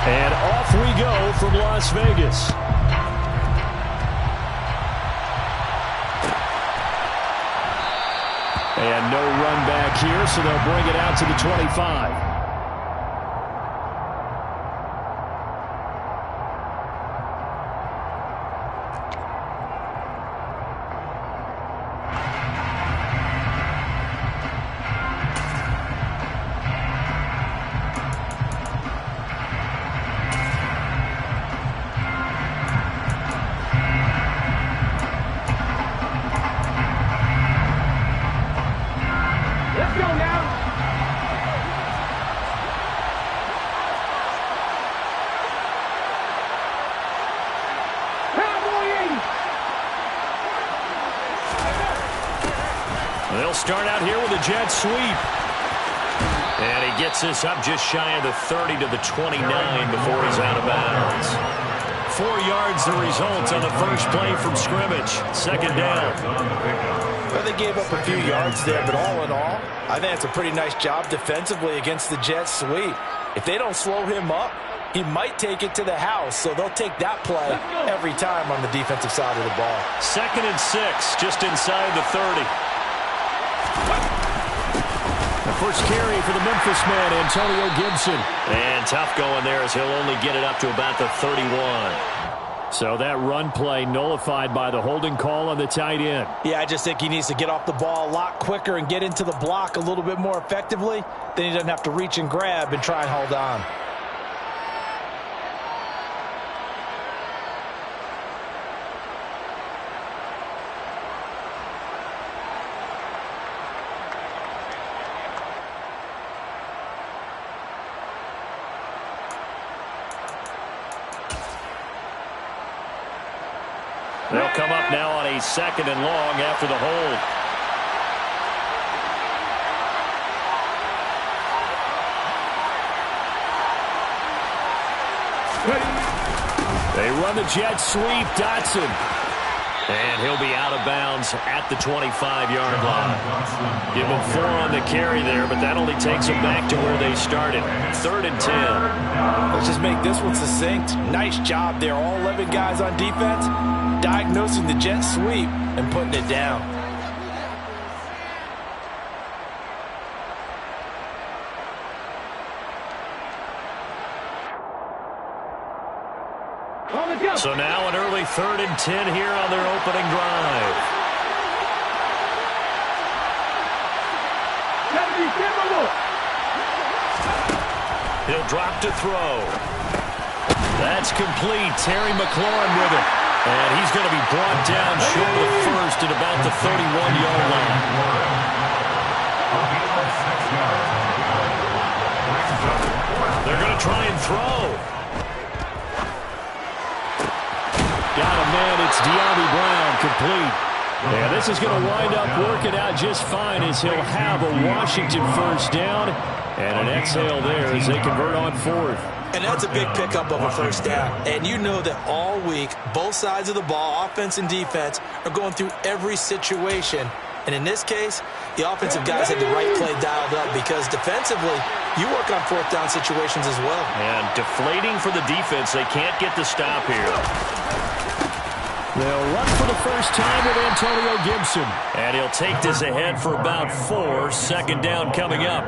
And off we go from Las Vegas. And no run back here, so they'll bring it out to the 25. They'll start out here with a jet sweep. And he gets this up just shy of the 30 to the 29 before he's out of bounds. 4 yards the result on the first play from scrimmage. Second down. Well, they gave up a few yards there, but all in all, I think it's a pretty nice job defensively against the jet sweep. If they don't slow him up, he might take it to the house, so they'll take that play every time on the defensive side of the ball. 2nd and 6, just inside the 30. The first carry for the Memphis man, Antonio Gibson. And tough going there as he'll only get it up to about the 31. So that run play nullified by the holding call on the tight end. Yeah, I just think he needs to get off the ball a lot quicker and get into the block a little bit more effectively. Then he doesn't have to reach and grab and try and hold on. They'll come up now on a 2nd and long after the hold. They run the jet sweep. Dotson. And he'll be out of bounds at the 25-yard line. Give him 4 on the carry there, but that only takes them back to where they started. 3rd and 10. Let's just make this one succinct. Nice job there. All 11 guys on defense diagnosing the jet sweep and putting it down. So now an early 3rd and 10 here on their opening drive. He'll drop to throw. That's complete. Terry McLaurin with it. And he's going to be brought down short of first at about the 31-yard line. They're going to try and throw. Got a man. It's De'Ami Brown, complete. Yeah, this is going to wind up working out just fine as he'll have a Washington first down. And an exhale there as they convert on 4th. And that's a big pickup of a first down. And you know that all week, both sides of the ball, offense and defense, are going through every situation. And in this case, the offensive guys had the right play dialed up because defensively, you work on 4th down situations as well. And deflating for the defense. They can't get the stop here. They'll run for the first time with Antonio Gibson. And he'll take this ahead for about 4. 2nd down coming up.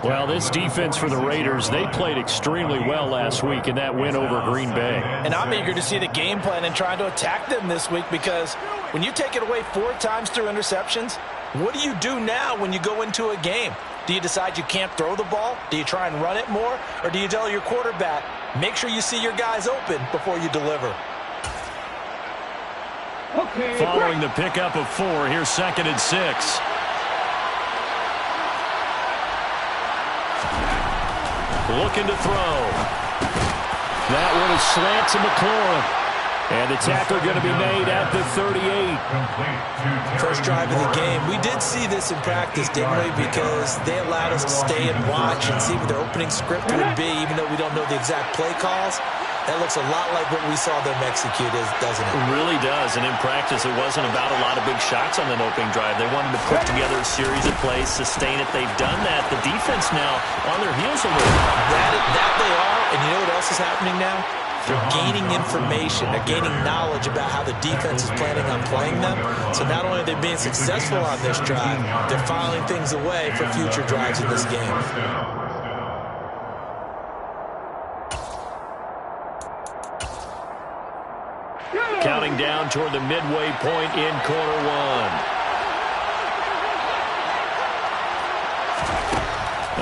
Well, this defense for the Raiders, they played extremely well last week in that win over Green Bay. And I'm eager to see the game plan and trying to attack them this week because when you take it away 4 times through interceptions, what do you do now when you go into a game? Do you decide you can't throw the ball? Do you try and run it more? Or do you tell your quarterback, make sure you see your guys open before you deliver? Following the pickup of 4, here's 2nd and 6. Looking to throw. That one is slant to McLaurin. And the tackle going to be made at the 38. First drive of the game. We did see this in practice, didn't we? Because they allowed us to stay and watch and see what their opening script would be, even though we don't know the exact play calls. That looks a lot like what we saw them execute, doesn't it? It really does. And in practice, it wasn't about a lot of big shots on that opening drive. They wanted to put together a series of plays, sustain it. They've done that. The defense now on their heels a little. That they are, And you know what else is happening now? They're gaining information. They're gaining knowledge about how the defense is planning on playing them. So not only are they being successful on this drive, they're filing things away for future drives in this game. Counting down toward the midway point in quarter one.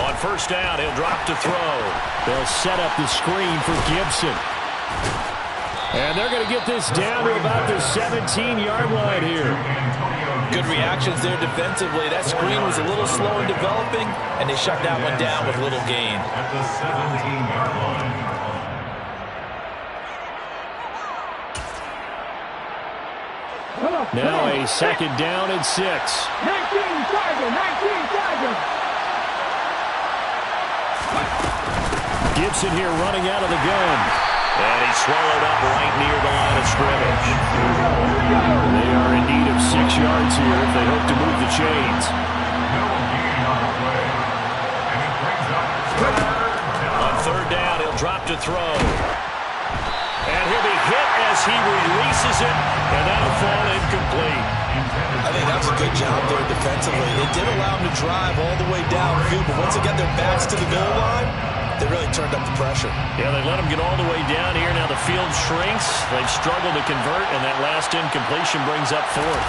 On first down, he'll drop to throw. They'll set up the screen for Gibson. And they're going to get this down to about the 17-yard line here. Good reactions there defensively. That screen was a little slow in developing, and they shut that one down with little gain. At the 17-yard line. Now a second down and 6. 19 Charger, 19 Charger. Gibson here running out of the gun. And he's swallowed up right near the line of scrimmage. They are in need of 6 yards here if they hope to move the chains. On third down, he'll drop to throw. And he'll be hit as he releases it, and that'll fall incomplete. I think that was a good job there defensively. It did allow them to drive all the way downfield, but once they got their backs to the goal line, they really turned up the pressure. Yeah, they let them get all the way down here. Now the field shrinks. They've struggled to convert, and that last incompletion brings up fourth.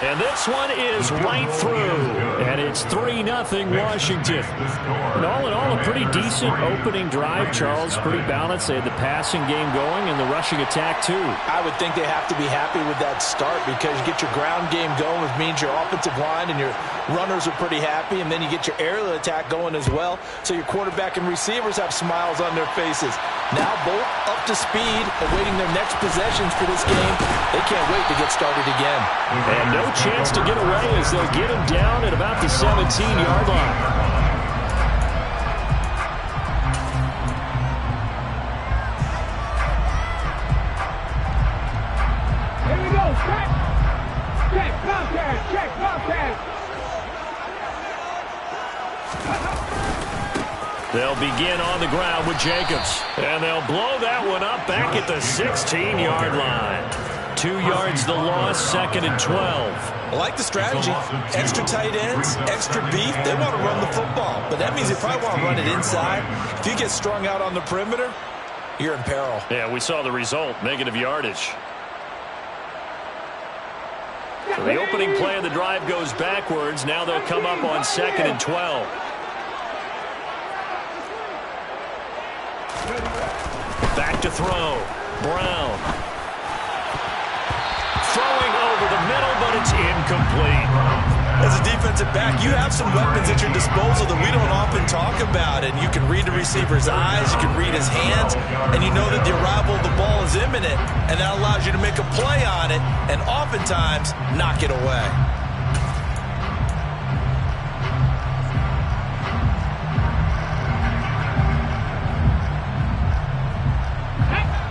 And this one is right through. And it's 3-0 Washington. And all in all, a pretty decent opening drive, Charles. Pretty balanced. They had the passing game going and the rushing attack, too. I would think they have to be happy with that start because you get your ground game going, which means your offensive line and your runners are pretty happy, and then you get your aerial attack going as well. So your quarterback and receivers have smiles on their faces. Now both up to speed, awaiting their next possessions for this game. They can't wait to get started again. And no chance to get away as they'll get him down at about the 17-yard line. Here we go, check. Check, contact, check, contact. They'll begin on the ground with Jacobs. And they'll blow that one up back at the 16-yard line. 2 yards the loss, second and 12. I like the strategy. Extra tight ends, extra beef. They want to run the football, but that means they probably want to run it inside. If you get strung out on the perimeter, you're in peril. Yeah, we saw the result, negative yardage. So the opening play of the drive goes backwards. Now they'll come up on second and 12. Back to throw. Brown. Throwing over the middle, but it's incomplete. As a defensive back, you have some weapons at your disposal that we don't often talk about. And you can read the receiver's eyes, you can read his hands, and you know that the arrival of the ball is imminent. And that allows you to make a play on it and oftentimes knock it away.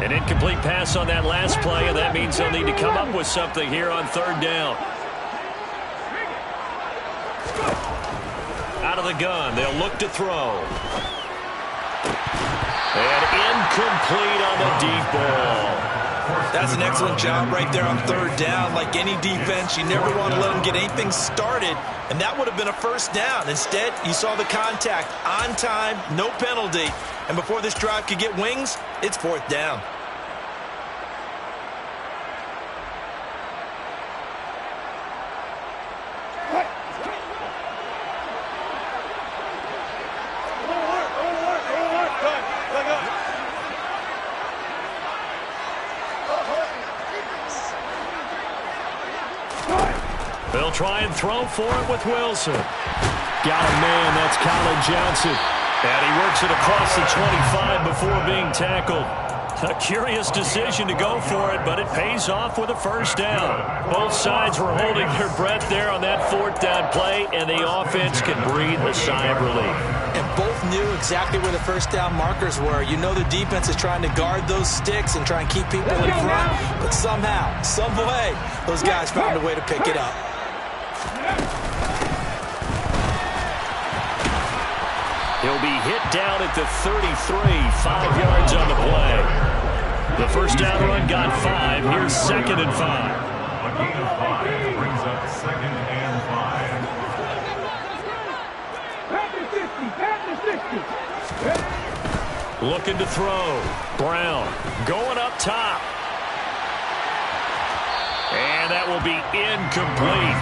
An incomplete pass on that last play, and that means they'll need to come up with something here on third down. Out of the gun, they'll look to throw. And incomplete on the deep ball. That's an excellent job right there on third down. Like any defense, you never want to let them get anything started, and that would have been a first down. Instead, you saw the contact on time, no penalty, and before this drive could get wings, it's fourth down. They'll try and throw for it with Wilson. Got a man, that's Colin Johnson. And he works it across the 25 before being tackled. A curious decision to go for it, but it pays off with a first down. Both sides were holding their breath there on that fourth down play, and the offense can breathe a sigh of relief. And both knew exactly where the first down markers were. You know the defense is trying to guard those sticks and try and keep people in front, but somehow, some way, those guys found a way to pick it up. 2 He'll be hit down at the 33, 5 yards on the play. The first down run got 5. Here's 2nd and 5. A gain of 5 brings up 2nd and 5. Back to 60, back to 60. Looking to throw. Brown going up top. And that will be incomplete.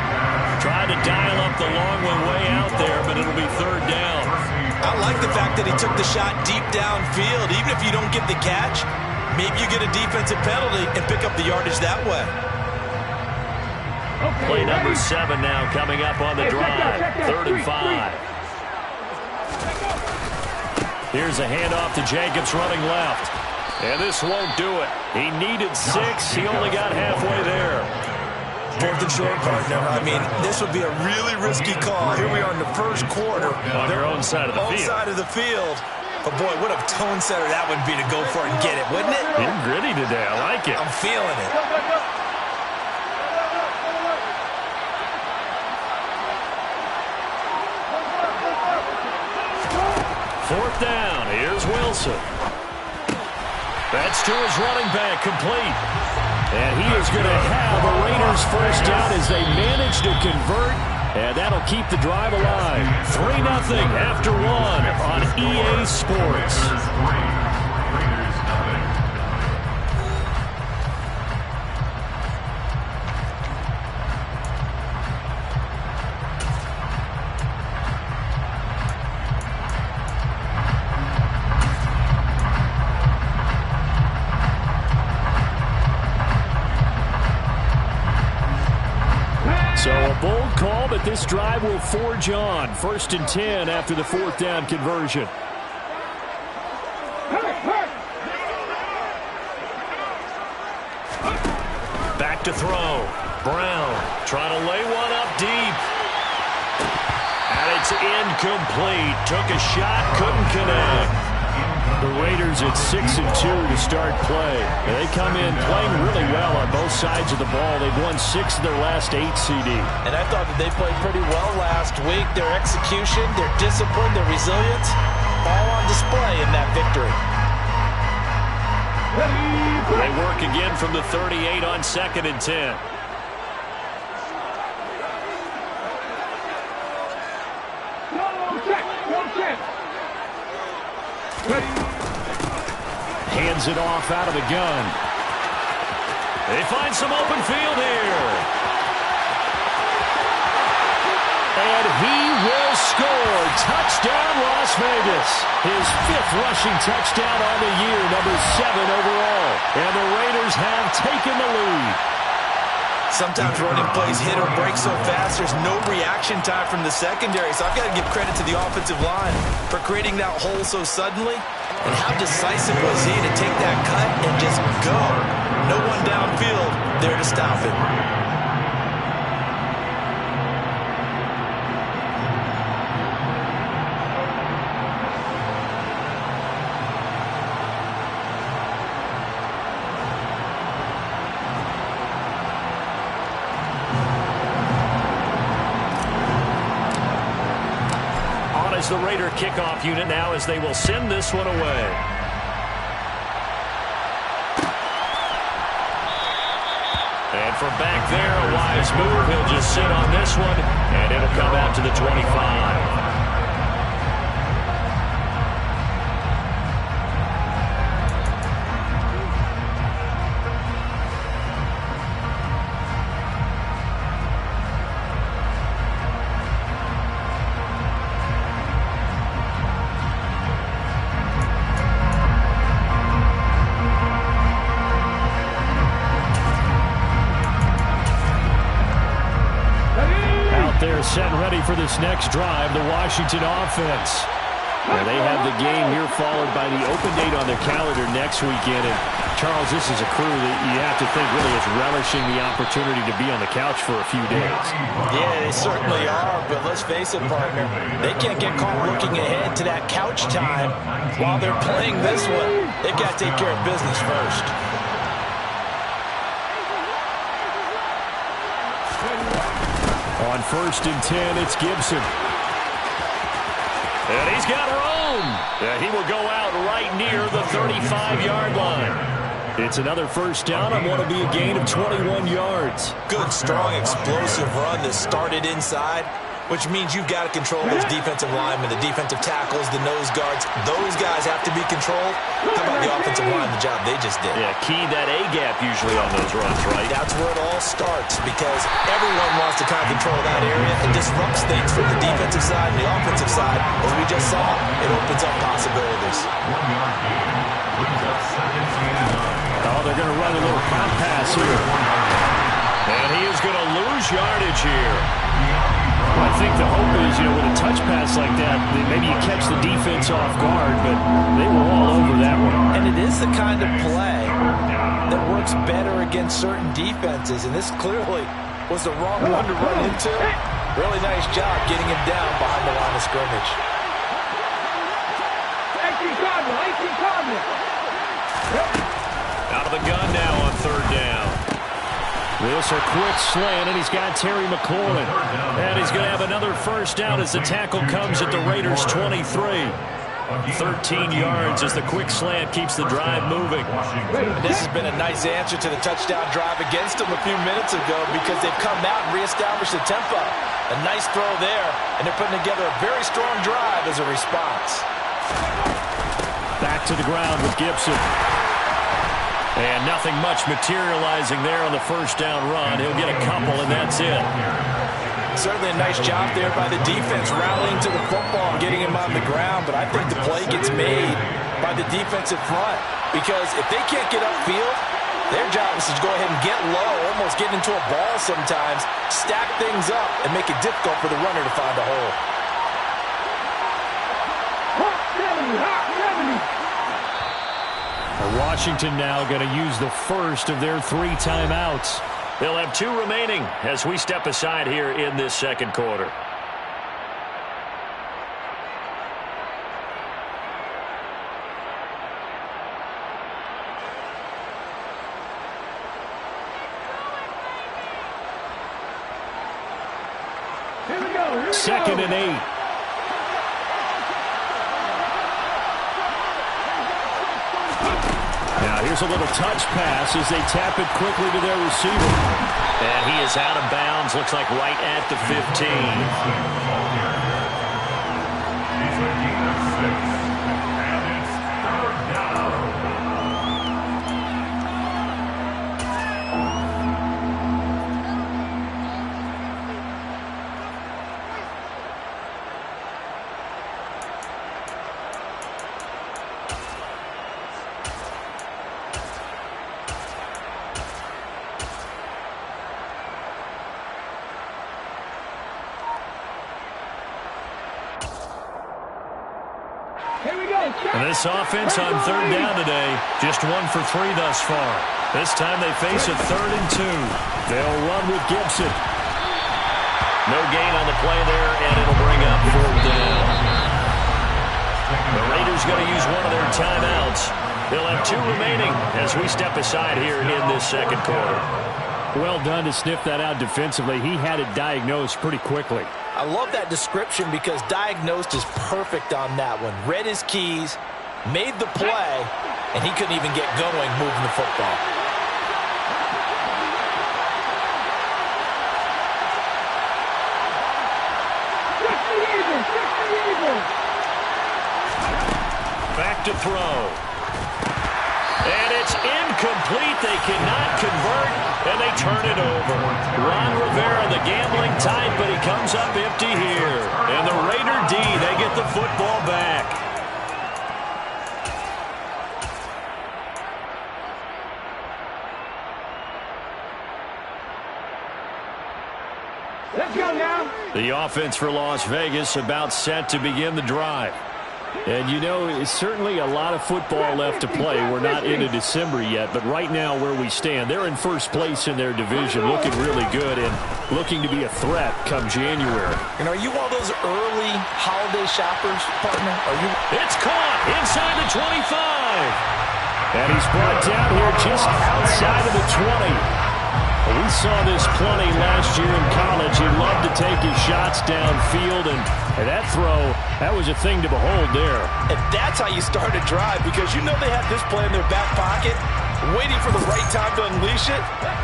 Trying to dial up the long one way out there, but it'll be 3rd down. I like the fact that he took the shot deep downfield. Even if you don't get the catch, maybe you get a defensive penalty and pick up the yardage that way. Play number 7 now coming up on the drive. 3rd and 5. Here's a handoff to Jacobs running left. And this won't do it. He needed 6. He only got halfway there. 4th and short, partner. I mean, this would be a really risky call. Here we are in the first quarter. On your own side of the field. Side of the field. But, boy, what a tone setter that would be to go for it and get it, wouldn't it? You're gritty today. I like it. I'm feeling it. Fourth down. Here's Wilson. That's to his running back, complete. And he is going to have a Raiders first down as they manage to convert. And that'll keep the drive alive. 3-0 after 1 on EA Sports. Raiders nothing. So a bold call, but this drive will forge on. 1st and 10 after the 4th down conversion. Back to throw. Brown trying to lay one up deep. And it's incomplete. Took a shot, couldn't connect. The Raiders at 6-2 to start play. They come in playing really well on both sides of the ball. They've won 6 of their last 8 CD. And I thought that they played pretty well last week. Their execution, their discipline, their resilience, all on display in that victory. They work again from the 38 on 2nd and 10. Hands it off out of the gun. They find some open field here. And he will score. Touchdown, Las Vegas. His 5th rushing touchdown on the year, number 7 overall. And the Raiders have taken the lead. Sometimes running plays hit or break so fast, there's no reaction time from the secondary. So I've got to give credit to the offensive line for creating that hole so suddenly. And how decisive was he to take that cut and just go? No one downfield there to stop it. The Raider kickoff unit now as they will send this one away. And from back there, a wise move. He'll just sit on this one, and it'll come out to the 25. Set and ready for this next drive, the Washington offense. And they have the game here followed by the open date on their calendar next weekend. And Charles, this is a crew that you have to think really is relishing the opportunity to be on the couch for a few days. Yeah, they certainly are, but let's face it, partner. They can't get caught looking ahead to that couch time while they're playing this one. They've got to take care of business first. On 1st and 10, it's Gibson. And he's got room. And he will go out right near the 35-yard line. It's another first down on what will be a gain of 21 yards. Good, strong, explosive run that started inside, which means you've got to control those defensive linemen, the defensive tackles, the nose guards. Those guys have to be controlled. How about the offensive line, the job they just did? Yeah, key that A-gap usually on those runs, right? That's where it all starts because everyone wants to kind of control that area and disrupts things from the defensive side and the offensive side. As we just saw, it opens up possibilities. 1 yard gain. Brings up second and 9. Oh, they're going to run a little pop pass here. And he is going to lose yardage here. Well, I think the hope is, with a touch pass like that, maybe you catch the defense off guard, but they were all over that one. And it is the kind of play that works better against certain defenses, and this clearly was the wrong one to run into. Really nice job getting him down behind the line of scrimmage. Out of the gun now on third down. This a quick slant, and he's got Terry McLaurin. And he's going to have another first down as the tackle comes at the Raiders 23. 13 yards as the quick slant keeps the drive moving. This has been a nice answer to the touchdown drive against them a few minutes ago because they've come out and reestablished the tempo. A nice throw there, and they're putting together a very strong drive as a response. Back to the ground with Gibson. And nothing much materializing there on the first down run. He'll get a couple, and that's it. Certainly a nice job there by the defense rallying to the football and getting him on the ground, but I think the play gets made by the defensive front because if they can't get upfield, their job is to go ahead and get low, almost get into a ball sometimes, stack things up, and make it difficult for the runner to find a hole. Washington now going to use the first of their 3 timeouts. They'll have 2 remaining as we step aside here in this second quarter. Here we go. Second and 8. Now here's a little touch pass as they tap it quickly to their receiver. And he is out of bounds, looks like right at the 15. He's a gain of 6. And it's third down. And this offense on third down today, just 1 for 3 thus far. This time they face a 3rd and 2. They'll run with Gibson. No gain on the play there, and it'll bring up 4th down. The Raiders going to use one of their timeouts. They'll have 2 remaining as we step aside here in this second quarter. Well done to sniff that out defensively. He had it diagnosed pretty quickly. I love that description because diagnosed is perfect on that one. Read his keys, made the play, and he couldn't even get going moving the football. Back to throw. And it's incomplete. They cannot convert, and they turn it over. Ron Rivera, the gambling type, but he comes up empty here. And the Raider D, they get the football back. Let's go now. The offense for Las Vegas about set to begin the drive. And it's certainly a lot of football left to play. We're not into December yet, but right now where we stand, they're in first place in their division, looking really good and looking to be a threat come January. And are you one of those early holiday shoppers, partner? It's caught inside the 25. And he's brought down here just outside of the 20. We saw this plenty last year in college. He loved to take his shots downfield, and that throw, that was a thing to behold there. And that's how you start a drive, because you know they have this play in their back pocket, waiting for the right time to unleash it.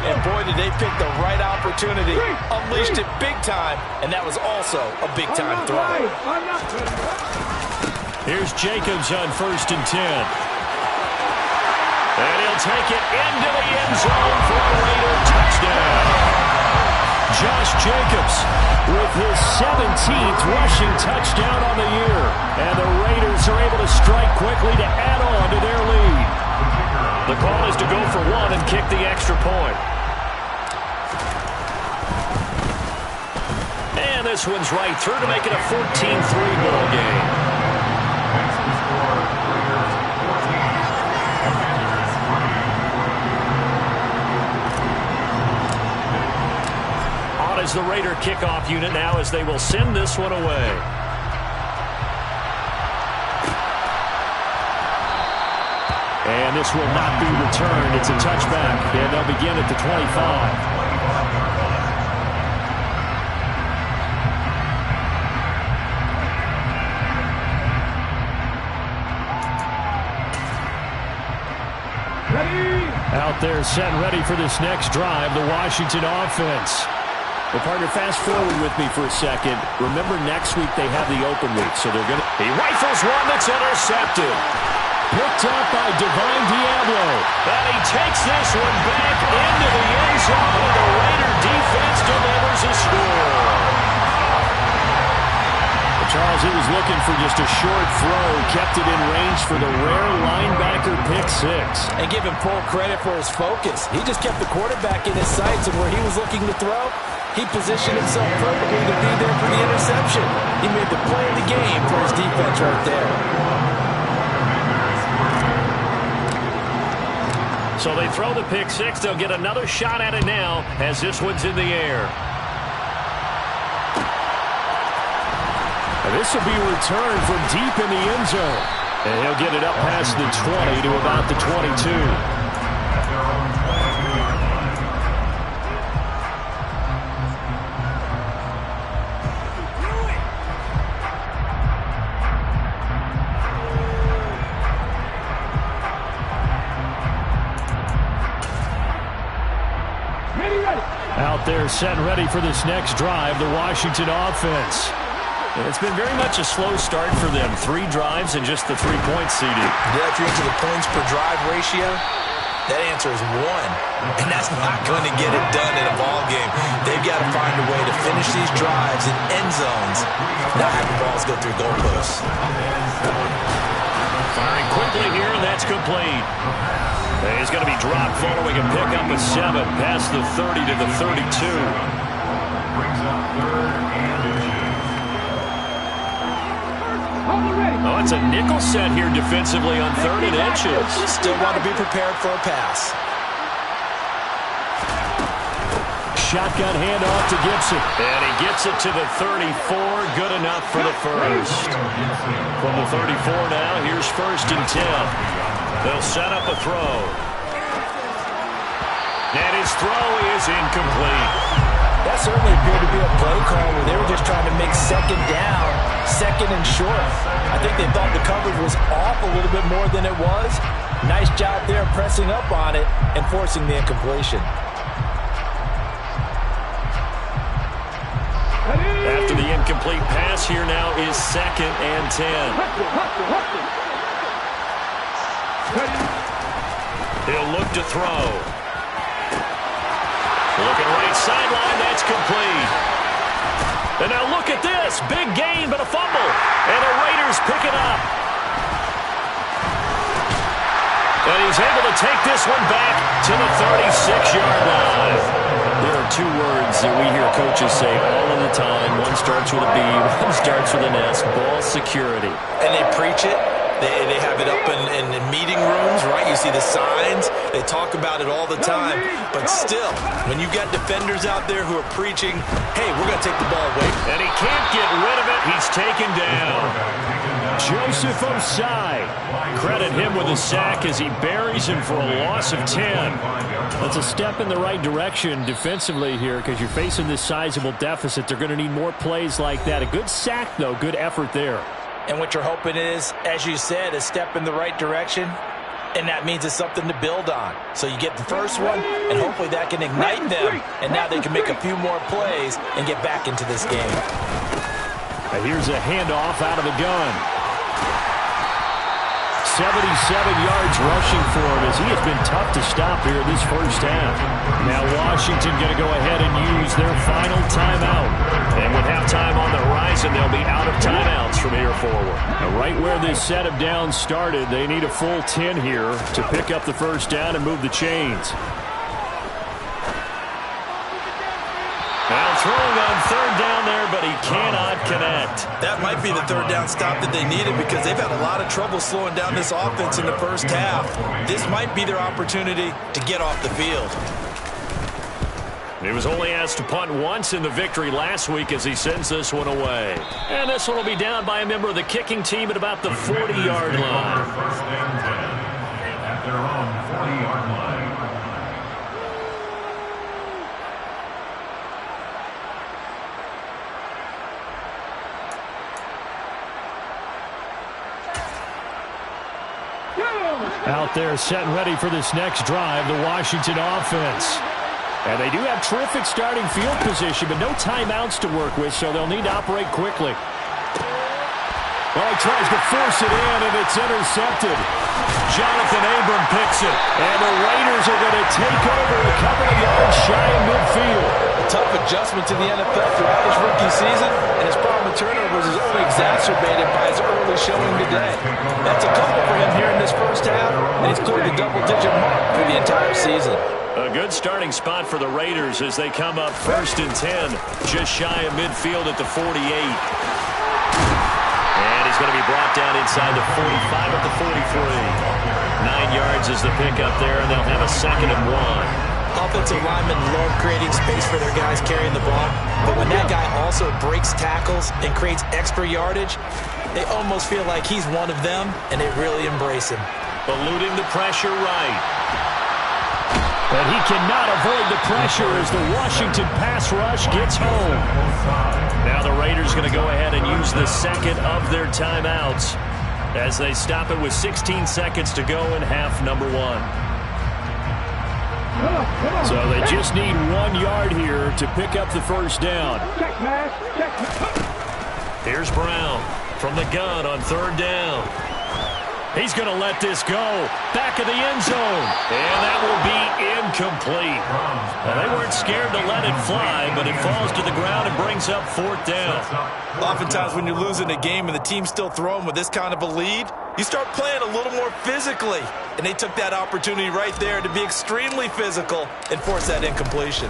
And boy, did they pick the right opportunity. Unleashed it big time, and that was also a big-time throw. Here's Jacobs on 1st and 10. And he'll take it into the end zone for a Raider touchdown. Josh Jacobs with his 17th rushing touchdown on the year. And the Raiders are able to strike quickly to add on to their lead. The call is to go for one and kick the extra point. And this one's right through to make it a 14-3 ball game. Is the Raider kickoff unit now as they will send this one away. And this will not be returned. It's a touchback, and they'll begin at the 25. Out there set and ready for this next drive, the Washington offense. Well, partner, fast forward with me for a second. Remember, next week they have the open week, so they're going to... He rifles one that's intercepted. Picked up by Divine Diablo. And he takes this one back into the end zone, and the Raider defense delivers a score. Charles, he was looking for just a short throw, kept it in range for the rare linebacker pick six. And give him full credit for his focus. He just kept the quarterback in his sights, and where he was looking to throw, he positioned himself perfectly to be there for the interception. He made the play of the game for his defense right there. So they throw the pick six. They'll get another shot at it now as this one's in the air. And this will be returned from deep in the end zone. And he'll get it up past the 20 to about the 22. Out there set and ready for this next drive, the Washington offense. It's been very much a slow start for them. 3 drives and just the 3 points seeded. Yeah, if you're into the points per drive ratio, that answer is 1. And that's not going to get it done in a ball game. They've got to find a way to finish these drives in end zones, not have the balls go through goalposts. Firing quickly here, and that's complete. And he's going to be dropped following a pickup of 7 past the 30 to the 32. Brings up 3rd and 10. Oh, it's a nickel set here defensively on 3rd and inches. Still want to be prepared for a pass. Shotgun handoff to Gibson. And he gets it to the 34. Good enough for the first. From the 34 now, here's 1st and 10. They'll set up a throw. And his throw is incomplete. That certainly appeared to be a play call where they were just trying to make 2nd down, 2nd and short. I think they thought the coverage was off a little bit more than it was. Nice job there pressing up on it and forcing the incompletion. After the incomplete pass, here now is 2nd and 10. He'll look to throw. Looking right sideline, that's complete. And now look at this. Big gain, but a fumble. And the Raiders pick it up. And he's able to take this one back to the 36-yard line. There are 2 words that we hear coaches say all of the time. One starts with a B, one starts with an S. Ball security. And they preach it. They have it up in meeting rooms, right? You see the signs. They talk about it all the time, but still, when you got defenders out there who are preaching, hey, we're going to take the ball away. And he can't get rid of it. He's taken down. Joseph Osai. Credit him with a sack as he buries him for a loss of 10. That's a step in the right direction defensively here because you're facing this sizable deficit. They're going to need more plays like that. A good sack, though. Good effort there. And what you're hoping is, as you said, a step in the right direction. And that means it's something to build on. So you get the first one, and hopefully that can ignite them. And now they can make a few more plays and get back into this game. Here's a handoff out of the gun. 77 yards rushing for him as he has been tough to stop here this first half. Now Washington going to go ahead and use their final timeout. And with halftime on the horizon, they'll be out of timeouts from here forward. Now right where this set of downs started, they need a full 10 here to pick up the first down and move the chains. Now throwing on third down there, but he cannot connect. That might be the third down stop that they needed because they've had a lot of trouble slowing down this offense in the first half. This might be their opportunity to get off the field. He was only asked to punt once in the victory last week as he sends this one away. And this one will be down by a member of the kicking team at about the 40-yard line. First and 10 at their own 40-yard line. Out there set and ready for this next drive, the Washington offense. And they do have terrific starting field position, but no timeouts to work with, so they'll need to operate quickly. Well, he tries to force it in, and it's intercepted. Jonathan Abram picks it. And the Raiders are going to take over a couple of yards shy of midfield. A tough adjustment to the NFL throughout his rookie season, and his problem with turnovers is only exacerbated by his early showing today. That's a couple for him here in this first half, and he's cleared the double-digit mark through the entire season. A good starting spot for the Raiders as they come up first and 10, just shy of midfield at the 48. And he's going to be brought down inside the 45 at the 43. 9 yards is the pickup there, and they'll have a 2nd and 1. Offensive linemen love creating space for their guys carrying the ball, but when that guy also breaks tackles and creates extra yardage, they almost feel like he's one of them, and they really embrace him. Eluding the pressure right. But he cannot avoid the pressure as the Washington pass rush gets home. Now the Raiders going to go ahead and use the second of their timeouts as they stop it with 16 seconds to go in half number 1. So they just need 1 yard here to pick up the first down. Here's Brown from the gun on third down. He's going to let this go. Back of the end zone. And that will be incomplete. Well, they weren't scared to let it fly, but it falls to the ground and brings up 4th down. Oftentimes when you're losing a game and the team's still throwing with this kind of a lead, you start playing a little more physically. And they took that opportunity right there to be extremely physical and force that incompletion.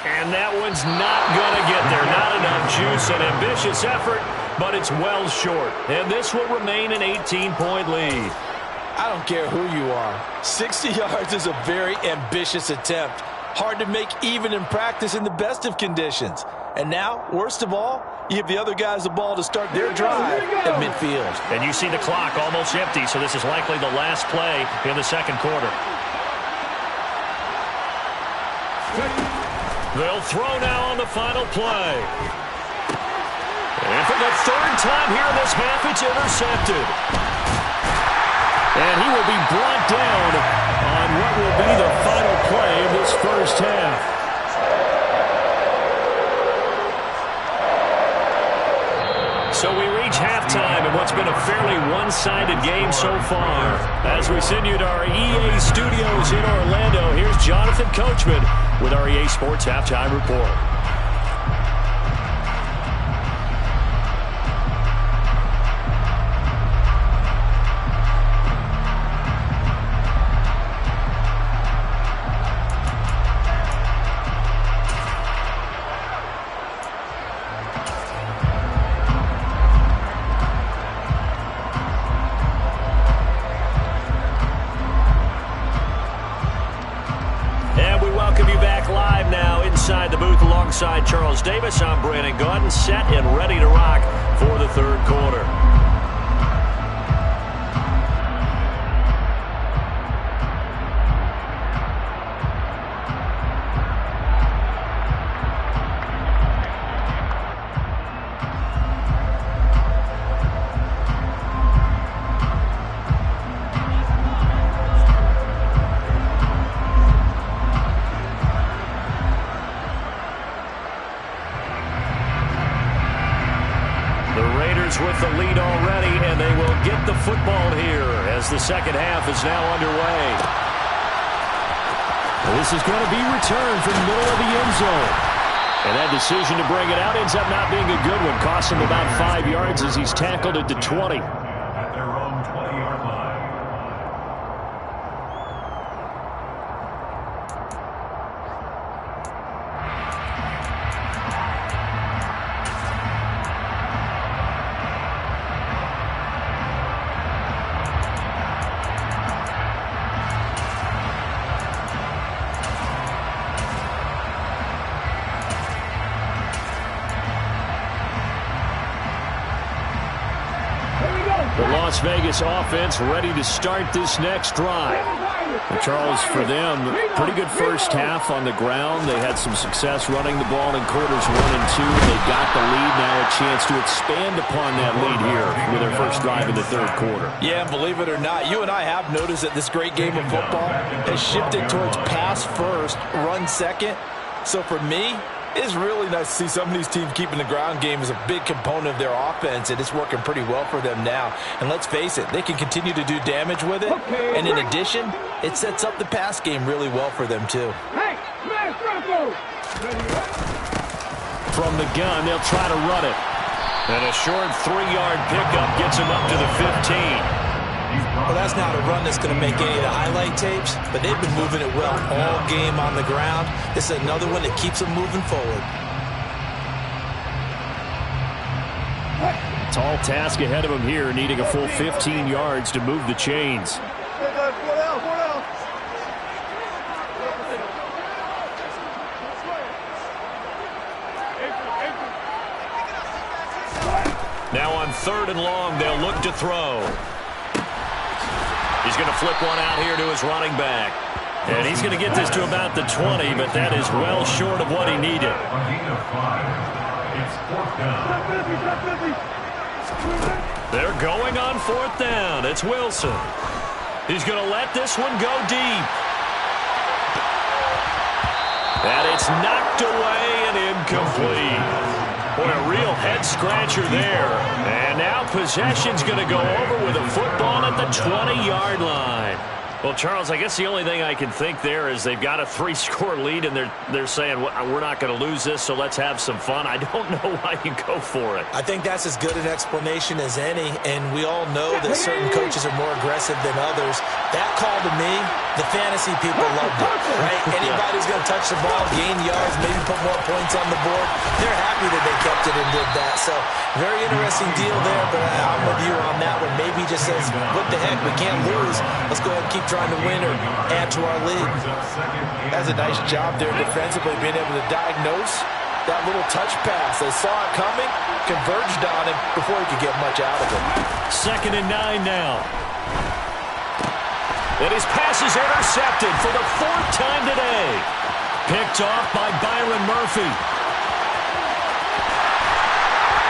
And that one's not going to get there. Not enough juice. An ambitious effort, but it's well short. And this will remain an 18-point lead. I don't care who you are. 60 yards is a very ambitious attempt. Hard to make even in practice in the best of conditions. And now, worst of all, you give the other guys the ball to start their drive at midfield. And you see the clock almost empty, so this is likely the last play in the second quarter. They'll throw now on the final play. And for the 3rd time here in this half, it's intercepted. And he will be brought down on what will be the final play of this first half. So we reach halftime in what's been a fairly one-sided game so far. As we send you to our EA studios in Orlando, here's Jonathan Coachman with our EA Sports Halftime Report. alongside Charles Davis, I'm Brandon Gaudin, set and ready to rock for the third quarter. With the lead already, and they will get the football here as the second half is now underway. This is going to be returned from the middle of the end zone. And that decision to bring it out ends up not being a good one. Cost him about 5 yards as he's tackled at the 20. At their own 20-yard line. The Las Vegas offense ready to start this next drive. And Charles, for them, pretty good first half on the ground. They had some success running the ball in quarters 1 and 2. They got the lead. Now a chance to expand upon that lead here with their first drive in the third quarter. Yeah, and believe it or not, you and I have noticed that this great game of football has shifted towards pass first, run second. So for me, it's really nice to see some of these teams keeping the ground game as a big component of their offense, and it's working pretty well for them now. And let's face it, they can continue to do damage with it. And in addition, it sets up the pass game really well for them too. From the gun, they'll try to run it. And a short 3-yard pickup gets him up to the 15. Well, that's not a run that's going to make any of the highlight tapes, but they've been moving it well all game on the ground. This is another one that keeps them moving forward. Tall task ahead of him here, needing a full 15 yards to move the chains. Now on 3rd and long, they'll look to throw. He's going to flip one out here to his running back. And he's going to get this to about the 20, but that is well short of what he needed. It's 4th down. They're going on 4th down. It's Wilson. He's going to let this one go deep. And it's knocked away and incomplete. Boy, a real head-scratcher there. And now possession's going to go over with a football at the 20-yard line. Well, Charles, I guess the only thing I can think there is they've got a 3-score lead, and they're saying, we're not going to lose this, so let's have some fun. I don't know why you go for it. I think that's as good an explanation as any, and we all know that certain coaches are more aggressive than others. That call to me, the fantasy people loved it, right? Anybody who's going to touch the ball, gain yards, maybe put more points on the board, they're happy that they kept it and did that. So, very interesting deal there, but I'm with you on that one. Maybe he just says, what the heck, we can't lose. Let's go ahead and keep trying to win or add to our lead. That's a nice job there defensively, being able to diagnose that little touch pass. They saw it coming, converged on him before he could get much out of it. 2nd and 9 now. And his pass is intercepted for the 4th time today. Picked off by Byron Murphy.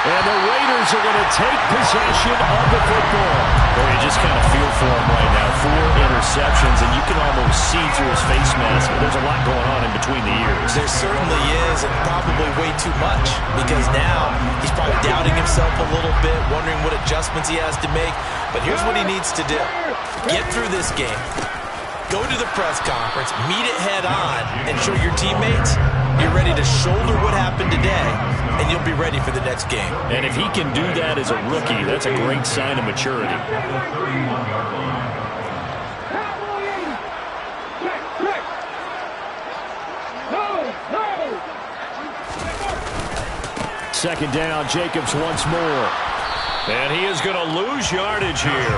And the Raiders are going to take possession of the football. Boy, you just kind of feel for him right now. 4 interceptions, and you can almost see through his face mask. There's a lot going on in between the ears. There certainly is, and probably way too much, because now he's probably doubting himself a little bit, wondering what adjustments he has to make. But here's what he needs to do. Get through this game. Go to the press conference, meet it head on, and show your teammates you're ready to shoulder what happened today, and you'll be ready for the next game. And if he can do that as a rookie, that's a great sign of maturity. No. 2nd down, Jacobs once more. And he is going to lose yardage here.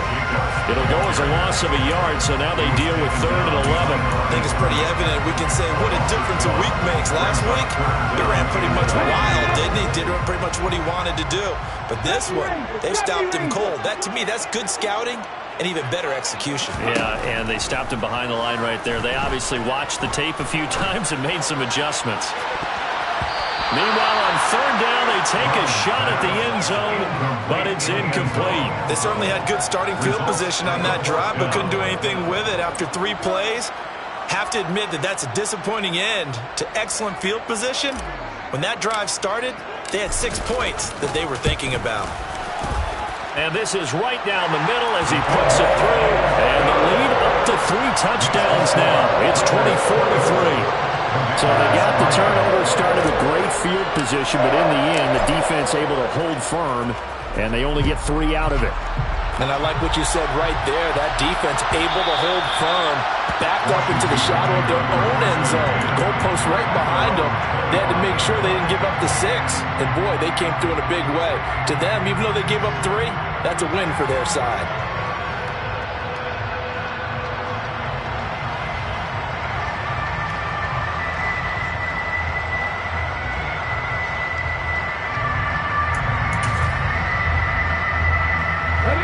It'll go as a loss of a yard, so now they deal with 3rd and 11. I think it's pretty evident. We can say what a difference a week makes. Last week, he ran pretty much wild, didn't he? Did pretty much what he wanted to do. But this one, they stopped him cold. That, to me, that's good scouting and even better execution. Yeah, and they stopped him behind the line right there. They obviously watched the tape a few times and made some adjustments. Meanwhile, on 3rd down, they take a shot at the end zone, but it's incomplete. They certainly had good starting field position on that drive, but couldn't do anything with it after 3 plays. Have to admit that that's a disappointing end to excellent field position. When that drive started, they had 6 points that they were thinking about. And this is right down the middle as he puts it through. And the lead up to 3 touchdowns now. It's 24-3. So they got the turnover, started with great field position, but in the end, the defense able to hold firm, and they only get 3 out of it. And I like what you said right there. That defense able to hold firm, backed up into the shadow of their own end zone. Goalpost right behind them. They had to make sure they didn't give up the 6. And boy, they came through in a big way. To them, even though they gave up 3, that's a win for their side.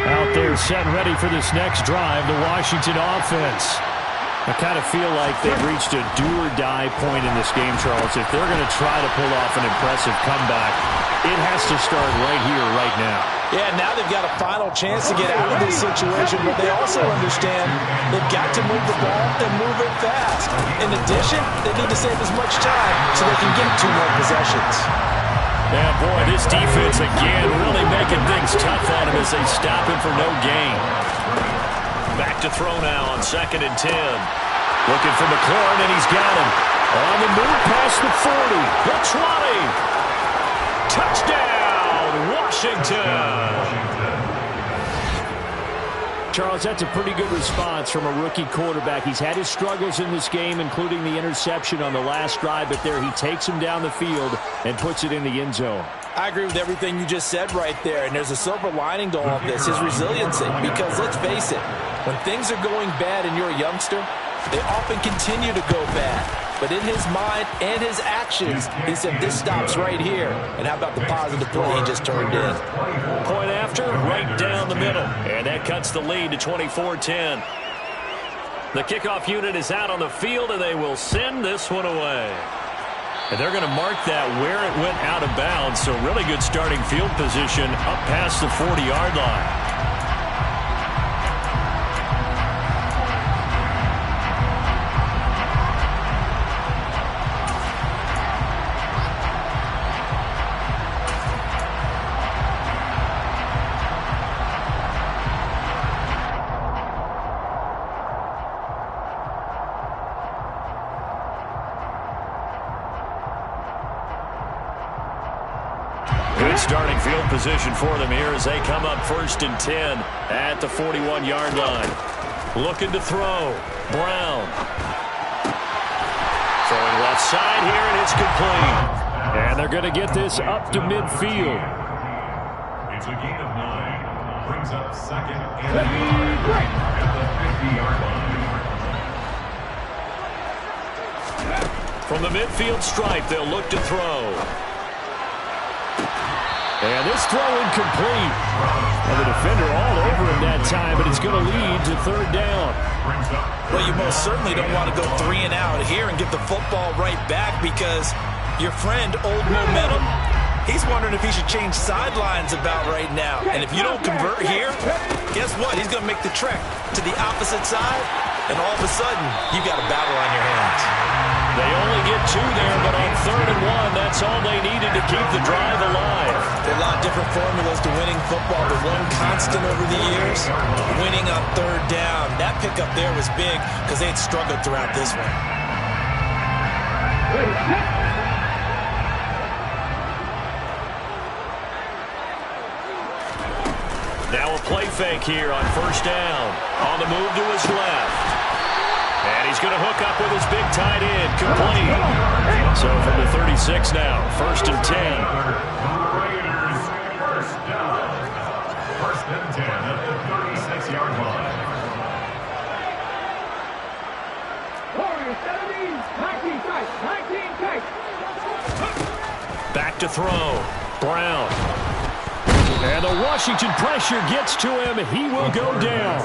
Out there set and ready for this next drive, the Washington offense. I kind of feel like they've reached a do-or-die point in this game, Charles. If they're going to try to pull off an impressive comeback, it has to start right here, right now. Yeah, now they've got a final chance to get out of this situation, but they also understand they've got to move the ball and move it fast. In addition, they need to save as much time so they can get 2 more possessions. Yeah, boy, this defense again really making things tough on him as they stop him for no gain. Back to throw now on 2nd and 10. Looking for McLaurin, and he's got him. On the move past the 40, the 20. Touchdown, Washington. Charles, that's a pretty good response from a rookie quarterback. He's had his struggles in this game, including the interception on the last drive, but there he takes him down the field and puts it in the end zone. I agree with everything you just said right there, and there's a silver lining to all of this, his resiliency, because let's face it, when things are going bad and you're a youngster, they often continue to go bad. But in his mind and his actions, he said, this stops right here. And how about the positive play he just turned in? Point after, right down the middle. And that cuts the lead to 24-10. The kickoff unit is out on the field, and they will send this one away. And they're going to mark that where it went out of bounds. So really good starting field position up past the 40-yard line. Starting field position for them here as they come up 1st and 10 at the 41-yard line. Looking to throw. Brown. Throwing left side here, and it's complete. And they're going to get this up to midfield. It's a gain of 9. Brings up 2nd and 8 at the 50-yard line. From the midfield stripe, they'll look to throw. And this throw incomplete. And the defender all over him that time, but it's going to lead to 3rd down. Well, you most certainly don't want to go 3 and out here and get the football right back because your friend, Old Momentum, he's wondering if he should change sidelines about right now. And if you don't convert here, guess what? He's going to make the trek to the opposite side, and all of a sudden, you got a battle on your hands. They only get 2 there, but on 3rd and 1, that's all they needed to keep the drive alive. There are a lot of different formulas to winning football, but one constant over the years, winning on 3rd down. That pickup there was big because they had struggled throughout this one. Now a play fake here on 1st down. On the move to his left. And he's going to hook up with his big tight end. Complete. So from the 36 now, 1st and 10. Raiders, 1st down. and 10 at the 36-yard line. Warriors 17, 19 tight, 19 tight. Back to throw. Brown. And the Washington pressure gets to him. He will go down.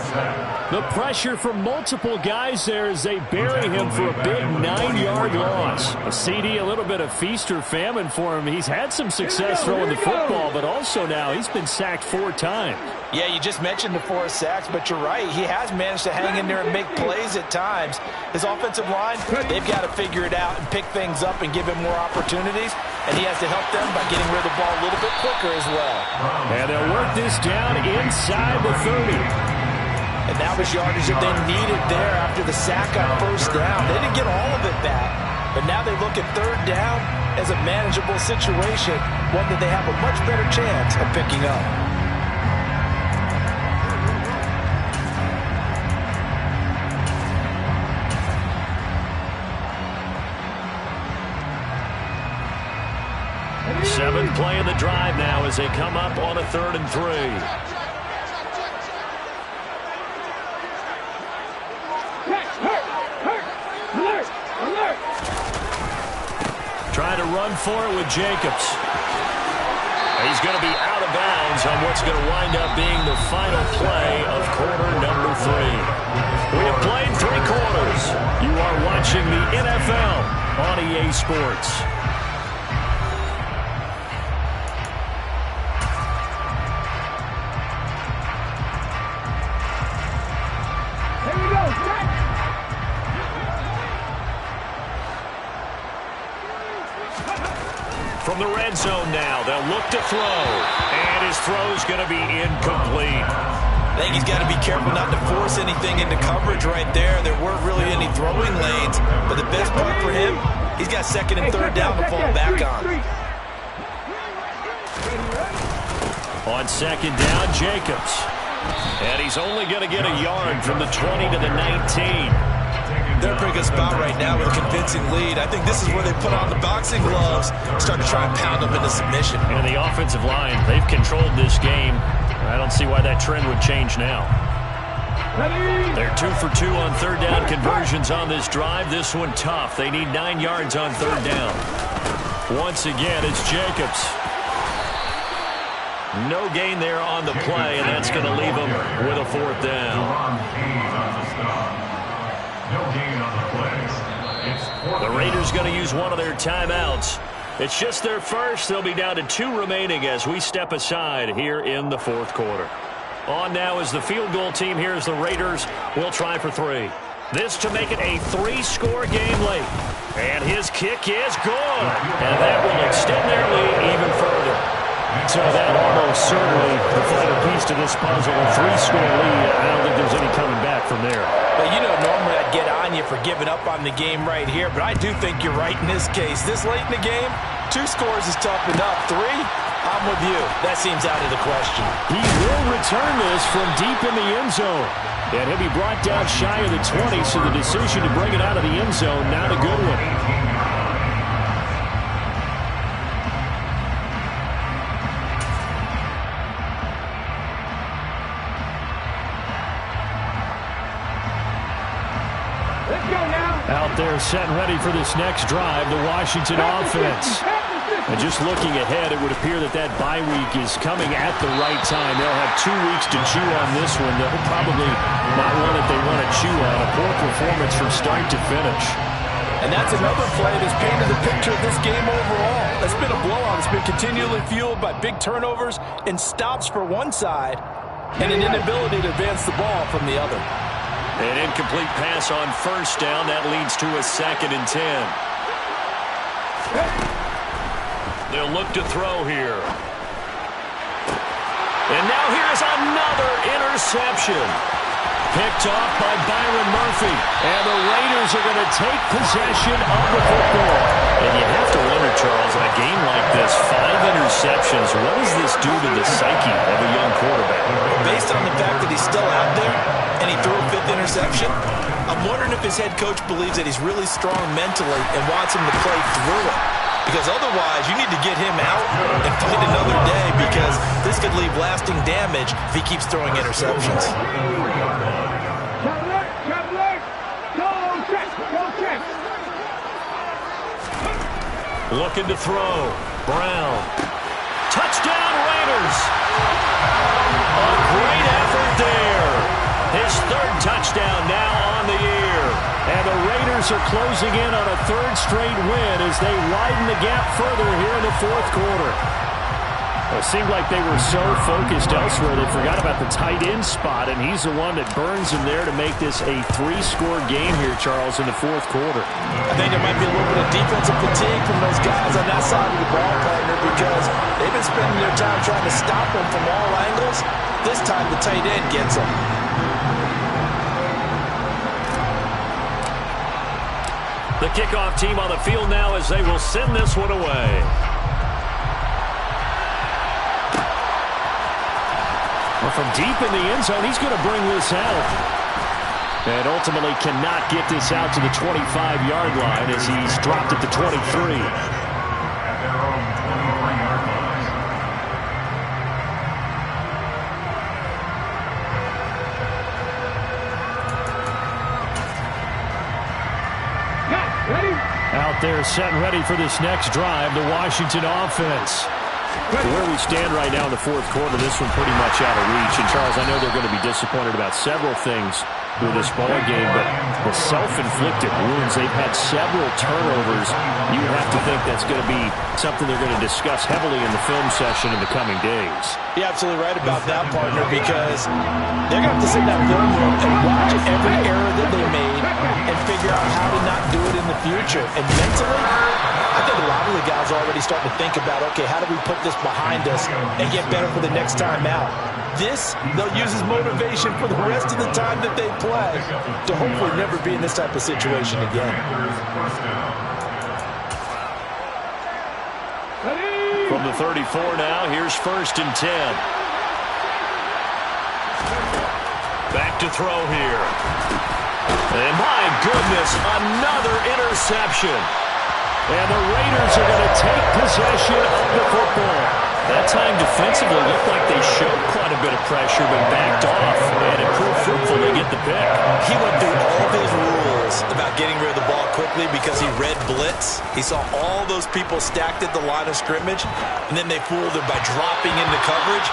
The pressure from multiple guys there as they bury him for a big 9-yard loss. A CD, a little bit of feast or famine for him. He's had some success throwing the football, but also now he's been sacked 4 times. Yeah, you just mentioned the 4 sacks, but you're right. He has managed to hang in there and make plays at times. His offensive line, they've got to figure it out and pick things up and give him more opportunities, and he has to help them by getting rid of the ball a little bit quicker as well. And they'll work this down inside the 30. And that was yardage that they needed there after the sack on first down. They didn't get all of it back, but now they look at third down as a manageable situation, one that they have a much better chance of picking up. Seventh play of the drive now as they come up on a 3rd and 3. Trying to run for it with Jacobs. He's going to be out of bounds on what's going to wind up being the final play of quarter number 3. We have played 3 quarters. You are watching the NFL on EA Sports. From the red zone now, they'll look to throw, and his throw's going to be incomplete. I think he's got to be careful not to force anything into coverage right there. There weren't really any throwing lanes, but the best part for him, he's got 2nd and 3rd down to fall back on. On 2nd down, Jacobs. And he's only going to get a yard from the 20 to the 19. They're in a pretty good spot right now with a convincing lead. I think this is where they put on the boxing gloves, start to try and pound them into submission. And the offensive line, they've controlled this game. I don't see why that trend would change now. They're 2 for 2 on 3rd down conversions on this drive. This one tough. They need 9 yards on 3rd down. Once again, it's Jacobs. No gain there on the play, and that's going to leave them with a 4th down. The Raiders going to use one of their timeouts. It's just their first. They'll be down to 2 remaining as we step aside here in the 4th quarter. On now is the field goal team. Here's the Raiders. We'll try for 3. This to make it a 3-score game late. And his kick is good. And that will extend their lead even further. So that almost certainly the final piece to this puzzle, a 3-score lead. I don't think there's any coming back from there. Well, you know, normally I'd get on you for giving up on the game right here, but I do think you're right in this case. This late in the game, 2 scores is tough enough. 3, I'm with you. That seems out of the question. He will return this from deep in the end zone. And he'll be brought down shy of the 20, so the decision to bring it out of the end zone, not a good one. Out there set and ready for this next drive, the Washington offense. And just looking ahead, it would appear that that bye week is coming at the right time. They'll have 2 weeks to chew on this one. They'll probably not one that they want to chew on. A poor performance from start to finish. And that's another play that's painted the picture of this game overall. It's been a blowout. It's been continually fueled by big turnovers and stops for one side and an inability to advance the ball from the other. An incomplete pass on first down. That leads to a 2nd and 10. They'll look to throw here. And now here's another interception. Picked off by Byron Murphy. And the Raiders are going to take possession of the football. And you have to wonder, Charles, in a game like this, 5 interceptions, what does this do to the psyche of a young quarterback? Based on the fact that he's still out there and he threw a 5th interception, I'm wondering if his head coach believes that he's really strong mentally and wants him to play through it. because otherwise you need to get him out and fight another day, because this could leave lasting damage if he keeps throwing interceptions. Looking to throw. Brown. Touchdown, Raiders. A great effort there. His third touchdown now on the year. And the Raiders are closing in on a third straight win as they widen the gap further here in the fourth quarter. Well, it seemed like they were so focused elsewhere they forgot about the tight end spot, and he's the one that burns him there to make this a 3-score game here, Charles, in the fourth quarter. I think there might be a little bit of defensive fatigue from those guys on that side of the ball, partner, because they've been spending their time trying to stop him from all angles. This time the tight end gets him. The kickoff team on the field now as they will send this one away. Well, from deep in the end zone, he's going to bring this out. And ultimately cannot get this out to the 25-yard line as he's dropped at the 23. At their own 23-yard line. Out there set and ready for this next drive, the Washington offense. Where we stand right now in the fourth quarter, this one pretty much out of reach. And, Charles, I know they're going to be disappointed about several things with this ball game, but the self-inflicted wounds, they've had several turnovers. You have to think that's going to be something they're going to discuss heavily in the film session in the coming days. You're absolutely right about that, partner, because they're going to have to sit in that film room and watch every error that they made and figure out how to not do it in the future. And mentally, I think a lot of the guys are already starting to think about, okay, how do we put this behind us and get better for the next time out? This, they'll use as motivation for the rest of the time that they play to hopefully never be in this type of situation again. From the 34 now, here's 1st and 10. Back to throw here. And my goodness, another interception. And the Raiders are going to take possession of the football. That time defensively looked like they showed quite a bit of pressure, but backed off, and it proved fruitful to get the pick. He went through all his rules about getting rid of the ball quickly because he read blitz. He saw all those people stacked at the line of scrimmage, and then they fooled him by dropping into coverage.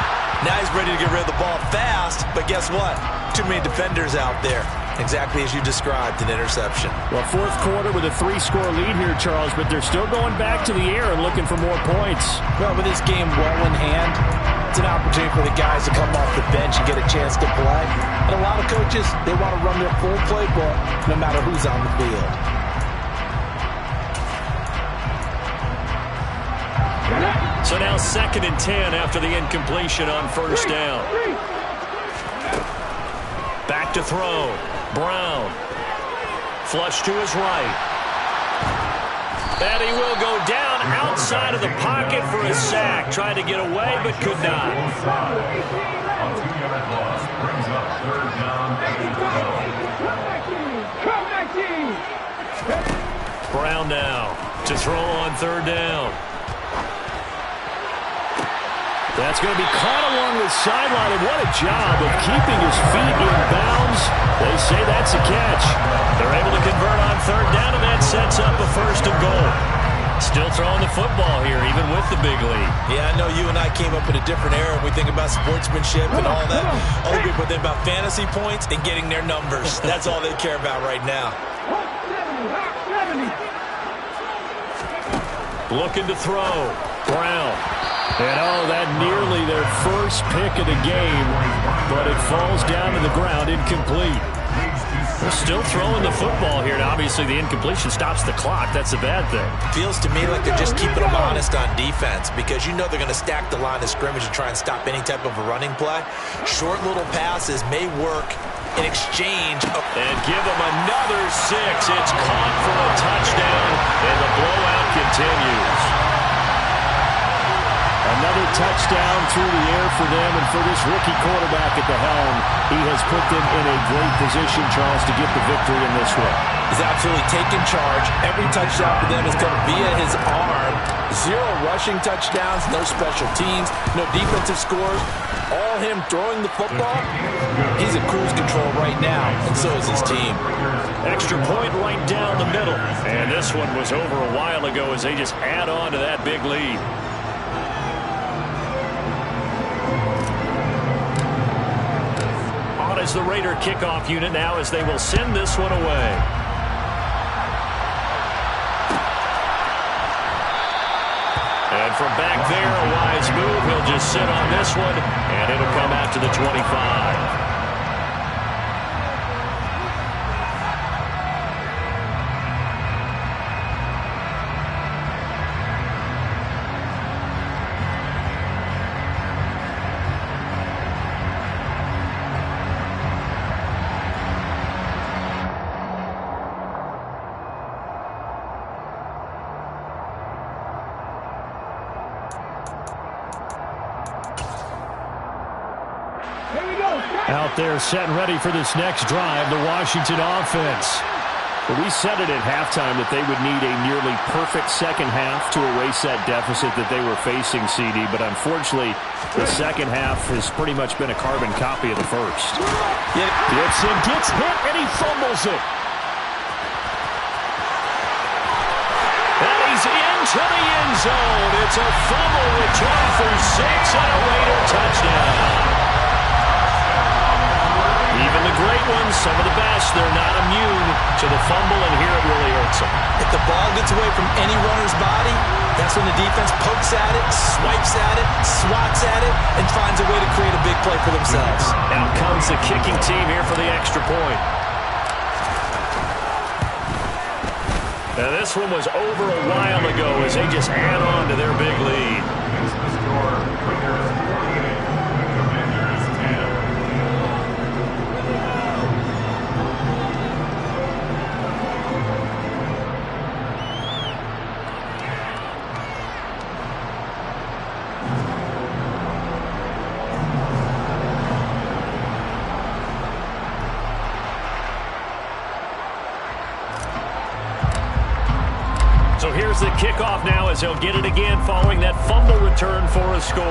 Now he's ready to get rid of the ball fast, but guess what? Too many defenders out there. Exactly as you described, an interception. Well, fourth quarter with a 3-score lead here, Charles, but they're still going back to the air and looking for more points. Well, with this game well in hand, it's an opportunity for the guys to come off the bench and get a chance to play. And a lot of coaches, they want to run their full playbook no matter who's on the field. So now 2nd and 10 after the incompletion on 1st down. Back to throw. Brown. Flush to his right. And he will go down outside of the pocket for a sack. Trying to get away, but could not. A 2-yard loss brings up 3rd down and 12. Brown now to throw on 3rd down. That's going to be caught along the sideline, and what a job of keeping his feet in bounds. They say that's a catch. They're able to convert on 3rd down, and that sets up a 1st and goal. Still throwing the football here, even with the big lead. Yeah, I know you and I came up in a different era. We think about sportsmanship and all that. Other people think about fantasy points and getting their numbers. That's all they care about right now. Looking to throw. Brown. And that nearly their first pick of the game, but it falls down to the ground, incomplete. They're still throwing the football here, and obviously the incompletion stops the clock. That's a bad thing. Feels to me like they're just keeping them honest on defense, because you know they're going to stack the line of scrimmage and try and stop any type of a running play. Short little passes may work in exchange. And give them another 6. It's caught for a touchdown, and the blowout continues. Another touchdown through the air for them, and for this rookie quarterback at the helm, he has put them in a great position, Charles, to get the victory in this one. is absolutely taking charge. Every touchdown for them has come via his arm. 0 rushing touchdowns, no special teams, no defensive scores. All him throwing the football. He's in cruise control right now, and so is his team. Extra point right down the middle. And this one was over a while ago as they just add on to that big lead. On is the Raider kickoff unit now as they will send this one away. And from back there, a wise move. He'll just sit on this one, and it'll come out to the 25. Out there set and ready for this next drive, the Washington offense. Well, we said it at halftime that they would need a nearly perfect second half to erase that deficit that they were facing, CD. But unfortunately, the second half has pretty much been a carbon copy of the first. Gets hit, and he fumbles it. And he's into the end zone. It's a fumble return for 6 and a Raider touchdown. Even the great ones, some of the best, they're not immune to the fumble, and here it really hurts them. If the ball gets away from any runner's body, that's when the defense pokes at it, swipes at it, swats at it, and finds a way to create a big play for themselves. Out comes the kicking team here for the extra point. Now this one was over a while ago as they just add on to their big lead. Next to score, Raiders 48, Commanders 10. So here's the kickoff now as he'll get it again following that fumble return for a score.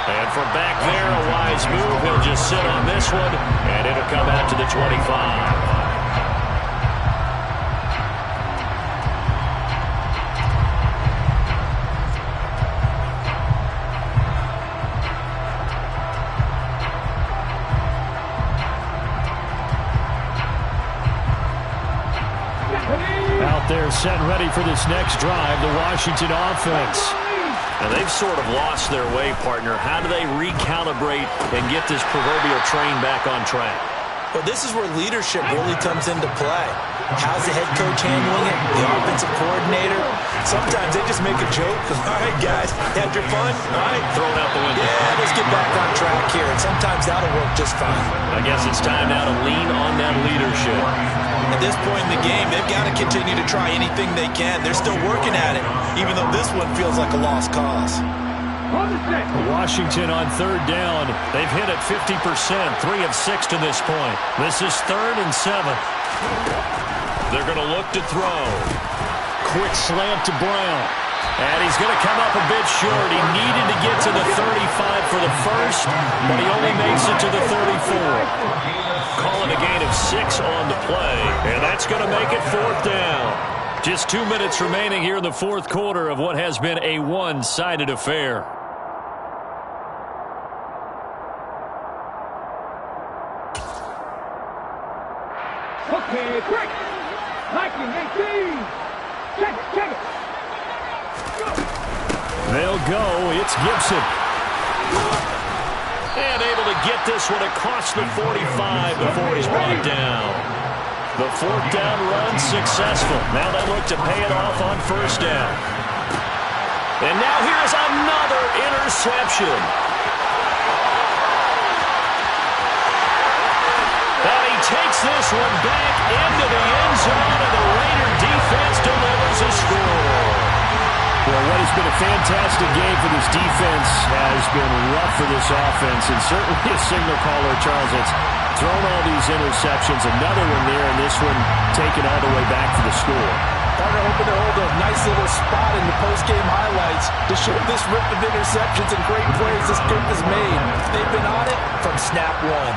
And from back there, a wise move. He'll just sit on this one, and it'll come out to the 25. Out there set and ready for this next drive, the Washington offense. Now they've sort of lost their way, partner. How do they recalibrate and get this proverbial train back on track? Well, this is where leadership really comes into play. How's the head coach handling it? The offensive coordinator? Sometimes they just make a joke. All right, guys, had your fun? All right. Throw it out the window. Yeah, let's get back on track here. And sometimes that'll work just fine. I guess it's time now to lean on that leadership. At this point in the game, they've got to continue to try anything they can. They're still working at it, even though this one feels like a lost cause. Washington on third down. They've hit it 50%, 3 of 6 to this point. This is 3rd and 7. They're going to look to throw. Quick slant to Brown. And he's going to come up a bit short. He needed to get to the 35 for the first, but he only makes it to the 34. Calling a gain of 6 on the play, and that's going to make it 4th down. Just 2 minutes remaining here in the 4th quarter of what has been a one-sided affair. Okay, quick! Liking 18! Check it! They'll go. It's Gibson. And able to get this one across the 45 before he's brought down. The 4th down run successful. Now they look to pay it off on 1st down. And now here's another interception. And he takes this one back into the end zone, and the Raider defense delivers a score. Well, what has been a fantastic game for this defense has has been rough for this offense, and certainly a signal caller, Charles, that's thrown all these interceptions. Another one there, and this one taken all the way back for the score. Partner hoping to hold a nice little spot in the post-game highlights to show this rip of interceptions and great plays this group has made. They've been on it from snap one.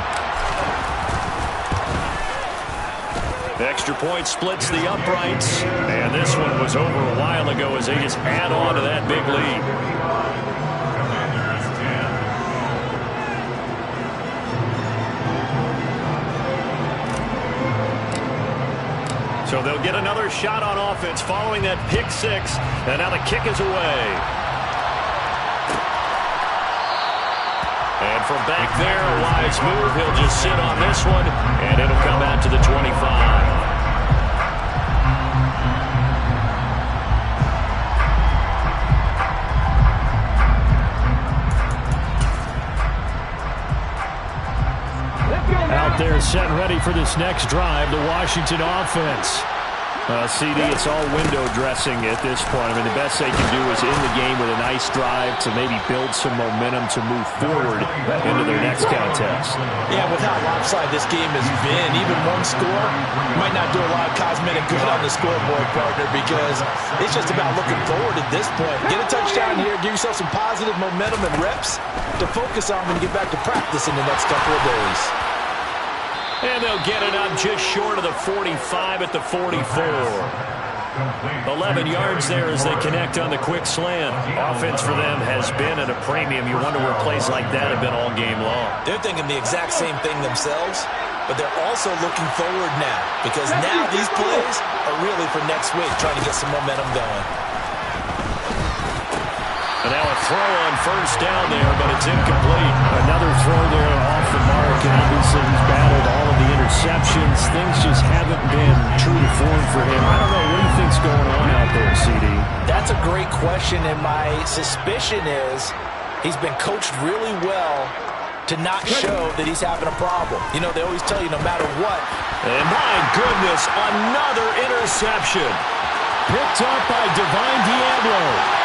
Extra point splits the uprights, and this one was over a while ago as they just add on to that big lead. So they'll get another shot on offense following that pick six, and now the kick is away. And from back there, a wise move. He'll just sit on this one, and it'll come out to the 25. Out there set and ready for this next drive, the Washington offense. CD, it's all window dressing at this point. I mean, the best they can do is in the game with a nice drive to maybe build some momentum to move forward into their next contest. Yeah, with how lopsided this game has been, even one score might not do a lot of cosmetic good on the scoreboard, partner, because it's just about looking forward at this point. Get a touchdown here, give yourself some positive momentum and reps to focus on when you get back to practice in the next couple of days. And they'll get it up just short of the 45 at the 44. 11 yards there as they connect on the quick slant. Offense for them has been at a premium. You wonder where plays like that have been all game long. They're thinking the exact same thing themselves, but they're also looking forward now, because now these plays are really for next week, trying to get some momentum going. And now a throw on first down there, but it's incomplete. Another throw there off the mark, and obviously he's battled all of the interceptions. Things just haven't been true to form for him. I don't know, what do you think's going on out there, CD? That's a great question, and my suspicion is he's been coached really well to not show that he's having a problem. You know, they always tell you no matter what. And my goodness, another interception. Picked up by Divine Diablo.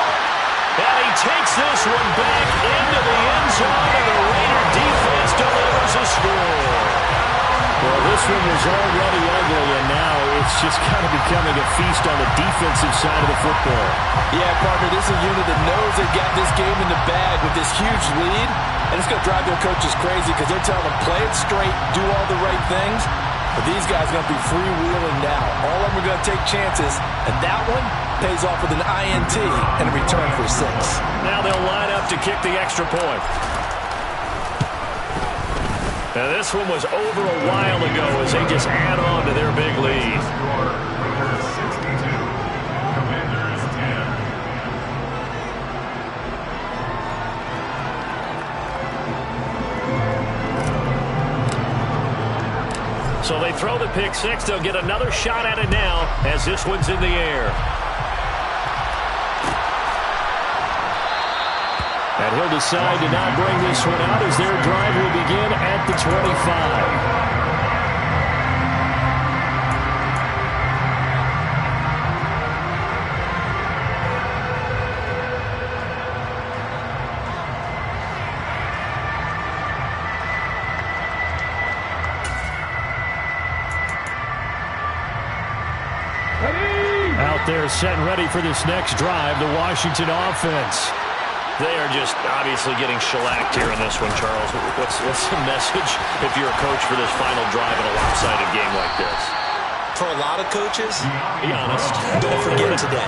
And he takes this one back into the end zone, and the Raider defense delivers a score. Well, this one was already ugly, and now it's just kind of becoming a feast on the defensive side of the football. Yeah, partner, this is a unit that knows they got this game in the bag with this huge lead, and it's going to drive their coaches crazy because they're telling them play it straight, do all the right things. But these guys are going to be freewheeling now. All of them are going to take chances, and that one pays off with an INT and a return for 6. Now they'll line up to kick the extra point. Now this one was over a while ago as they just add on to their big lead. Raiders 62, Commanders 10. So they throw the pick six. They'll get another shot at it now as this one's in the air. And he'll decide to not bring this one out as their drive will begin at the 25. Out there set and ready for this next drive, the Washington offense. They are just obviously getting shellacked here in this one, Charles. What's the message if you're a coach for this final drive in a lopsided game like this? For a lot of coaches, be honest. Don't forget today.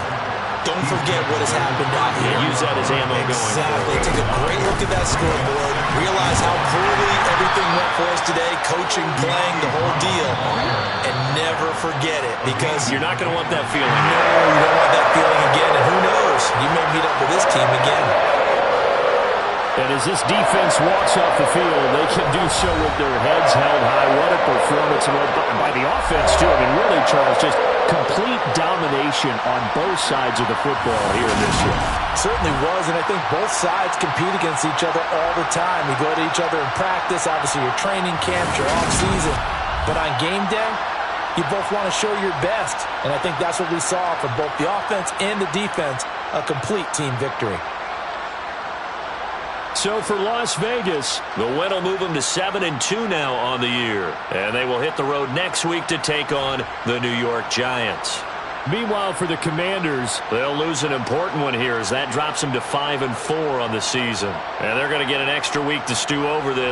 Don't forget what has happened out here. Use that as ammo going forward. Exactly. Take a great look at that scoreboard. Realize how poorly everything went for us today. Coaching, playing, the whole deal. And never forget it, because you're not going to want that feeling. No, you don't want that feeling again. And who knows? You may meet up with this team again. And as this defense walks off the field, they can do so with their heads held high. What a performance by the offense, too. I mean, really, Charles, just complete domination on both sides of the football here in this one. Certainly was, and I think both sides compete against each other all the time. You go to each other in practice, obviously your training camps, your off-season. But on game day, you both want to show your best. And I think that's what we saw from both the offense and the defense, a complete team victory. so for Las Vegas. The win will move them to 7-2 now on the year. And they will hit the road next week to take on the New York Giants. Meanwhile, for the Commanders, they'll lose an important one here as that drops them to 5-4 on the season. And they're going to get an extra week to stew over this.